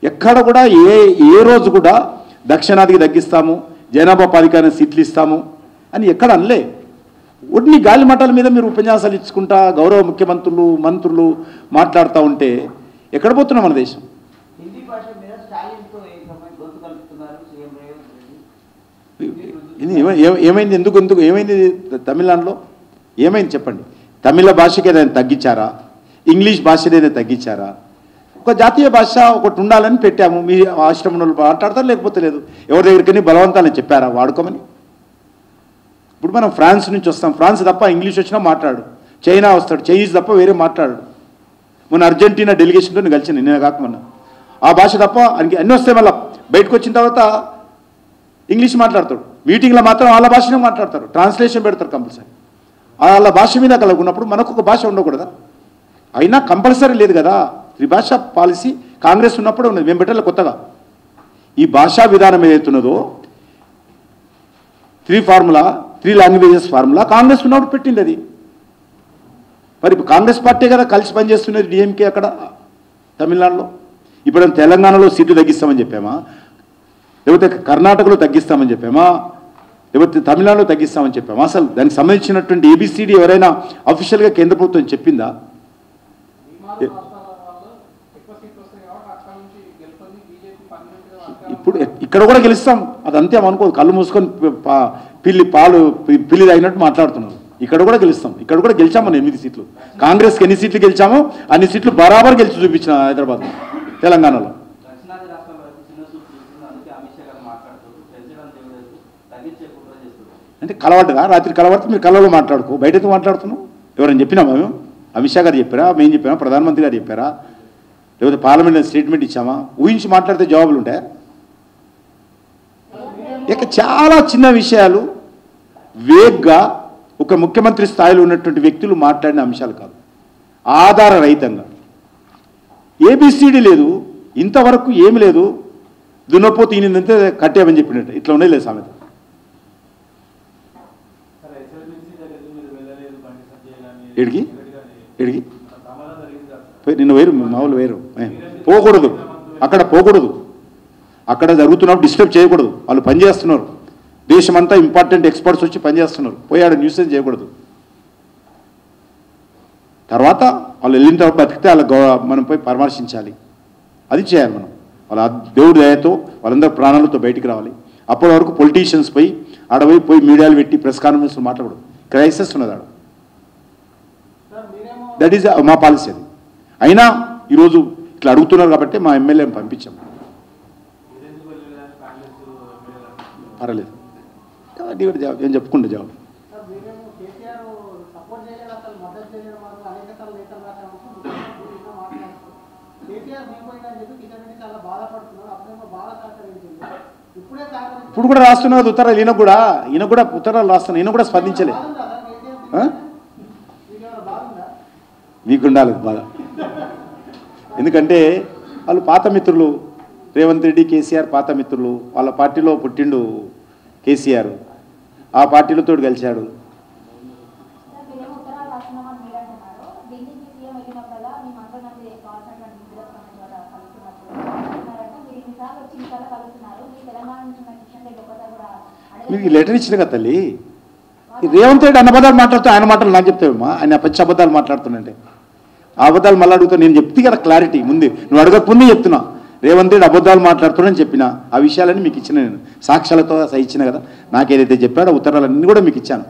ఎక్కడ కూడా ఏ రోజు కూడా దక్షిణాదికి తగ్గిస్తాము, జనాభా పాలికైన సీట్లు ఇస్తాము అని ఎక్కడ అనలే. ఒడ్ని గాలి మఠాల మీద మీరు ఉపన్యాసాలు ఇచ్చుకుంటా గౌరవ ముఖ్యమంత్రులు మంత్రులు మాట్లాడుతూ ఉంటే ఎక్కడ పోతున్నాం మన దేశం? ఏమైంది? ఎందుకు ఏమైంది తమిళనాడులో? ఏమైంది చెప్పండి? తమిళ భాషకి ఏదైనా తగ్గించారా? ఇంగ్లీష్ భాష ఏదైనా తగ్గించారా? ఒక జాతీయ భాష ఒకటి ఉండాలని పెట్టాము. మీ ఆశ్రమంలో మాట్లాడతారు, లేకపోతే లేదు. ఎవరి దగ్గరికి బలవంతాలని చెప్పారా వాడుకోమని? ఇప్పుడు మనం ఫ్రాన్స్ నుంచి వస్తాం, ఫ్రాన్స్ తప్ప ఇంగ్లీష్ వచ్చినా మాట్లాడు. చైనా వస్తాడు, చైనీస్ తప్ప వేరే మాట్లాడు. మొన్న అర్జెంటీనా డెలిగేషన్తో నేను కలిసి నిన్న కాకమన్నా ఆ భాష తప్ప అన్నీ వస్తాయి. మళ్ళీ బయటకు వచ్చిన తర్వాత ఇంగ్లీష్ మాట్లాడతాడు. మీటింగ్లో మాత్రం వాళ్ళ భాషనే మాట్లాడతారు, ట్రాన్స్లేషన్ పెడతారు కంపల్సరీ. వాళ్ళ భాష మీద కలుగున్నప్పుడు మనకు ఒక భాష ఉండకూడదా? అయినా కంపల్సరీ లేదు కదా. త్రిభాష పాలసీ కాంగ్రెస్ ఉన్నప్పుడు ఉన్నది, మేము పెట్టాలి కొత్తగా. ఈ భాషా విధానం ఏదైతున్నదో 3 లాంగ్వేజెస్ ఫార్ములా కాంగ్రెస్ ఉన్నప్పుడు పెట్టింది అది. మరి కాంగ్రెస్ పార్టీ కదా కలిసి పనిచేస్తున్నది డిఎంకే అక్కడ తమిళనాడులో. ఇప్పుడు తెలంగాణలో సీట్లు తగ్గిస్తామని చెప్పామా, లేకపోతే కర్ణాటకలో తగ్గిస్తామని చెప్పామా, లేకపోతే తమిళనాడులో తగ్గిస్తామని చెప్పామా? అసలు దానికి సంబంధించినటువంటి ఏబిసిడి ఎవరైనా అఫీషియల్గా కేంద్ర ప్రభుత్వం చెప్పిందా? ఇప్పుడు ఇక్కడ కూడా గెలుస్తాం, అదంతే అనుకోదు. కళ్ళు మూసుకొని పిల్లి తాగినట్టు మాట్లాడుతున్నారు. ఇక్కడ కూడా గెలుస్తాం, ఇక్కడ కూడా గెలిచాము. 8 సీట్లు. కాంగ్రెస్కి ఎన్ని సీట్లు గెలిచామో అన్ని సీట్లు బరాబర్ గెలిచి చూపించిన హైదరాబాద్ తెలంగాణలో. అంటే కలవట్టుగా రాత్రి కలవడితే మీరు కళ్ళలో మాట్లాడుకో, బయటతో మాట్లాడుతున్నాం. ఎవరైనా చెప్పినా మేము? అమిత్ షా గారు చెప్పారా? మేము చెప్పామా? ప్రధానమంత్రి గారు చెప్పారా? లేకపోతే పార్లమెంట్ స్టేట్మెంట్ ఇచ్చామా? ఊహించి మాట్లాడితే జవాబులు ఉంటాయా? ఇక చాలా చిన్న విషయాలు వేగ్గా ఒక ముఖ్యమంత్రి స్థాయిలో ఉన్నటువంటి వ్యక్తులు మాట్లాడిన అంశాలు కాదు, ఆధార రహితంగా. ఏబిసిడి లేదు, ఇంతవరకు ఏమి లేదు. దున్నపోతే ఈయనంతే కట్టామని చెప్పినట్టు ఇట్లా ఉండేది లేదు సామెత. ఎడికి నిన్న వేరు, మామూలు వేరు. పోకూడదు, అక్కడ పోకూడదు. అక్కడ జరుగుతున్నప్పుడు డిస్టర్బ్ చేయకూడదు. వాళ్ళు పనిచేస్తున్నారు, దేశమంతా ఇంపార్టెంట్ ఎక్స్పర్ట్స్ వచ్చి పనిచేస్తున్నారు. పోయాడు న్యూసెన్స్ చేయకూడదు. తర్వాత వాళ్ళు వెళ్ళిన తర్వాత బతికితే వాళ్ళ మనం పోయి పరామర్శించాలి. అది చేయాలి మనం. వాళ్ళ దేవుడి దయతో వాళ్ళందరూ ప్రాణాలతో బయటికి రావాలి. అప్పటి వరకు పొలిటీషియన్స్ పోయి మీడియాలు పెట్టి ప్రెస్ కాన్ఫరెన్స్ మాట్లాడకూడదు. క్రైసిస్ ఉన్నది ఆడ. దట్ ఈజ్ మా పాలసీ. అది అయినా ఈరోజు ఇట్లా అడుగుతున్నారు కాబట్టి మా ఎమ్మెల్యేని పంపించాము. పర్వాలేదు, జవాబు ఏం చెప్పుకుంటే జవాబు. ఇప్పుడు కూడా రాస్తున్నారు ఉత్తరాలు. ఈయన కూడా ఉత్తరాలు రాస్తున్నారు. ఈయన కూడా స్పందించలే. మీకుండాలి బాగా, ఎందుకంటే వాళ్ళు పాత మిత్రులు. రేవంత్ రెడ్డి, కేసీఆర్ పాత మిత్రులు. వాళ్ళ పార్టీలో పుట్టిండు కేసీఆర్, ఆ పార్టీలతో కలిశాడు. మీకు లెటర్ ఇచ్చిన కదా తల్లి. రేవంత్ రెడ్డి అబద్ధాలు మాట్లాడుతూ ఆయన మాటలు నాకు చెప్తావేమ్మా? ఆయన పచ్చి అబద్ధాలు మాట్లాడుతుంటే ఆ అబద్ధాలు మళ్ళీ అడుగుతా. నేను చెప్తే కదా క్లారిటీ ముందు, నువ్వు అడగకముందే చెప్తున్నా. రేవంత్ రెడ్డి అబద్ధాలు మాట్లాడుతున్నానని చెప్పిన ఆ విషయాలన్నీ మీకు ఇచ్చిన, నేను సాక్ష్యాలతో ఇచ్చిన కదా. నాకేదైతే చెప్పాడో ఉత్తరాలన్నీ కూడా మీకు ఇచ్చాను.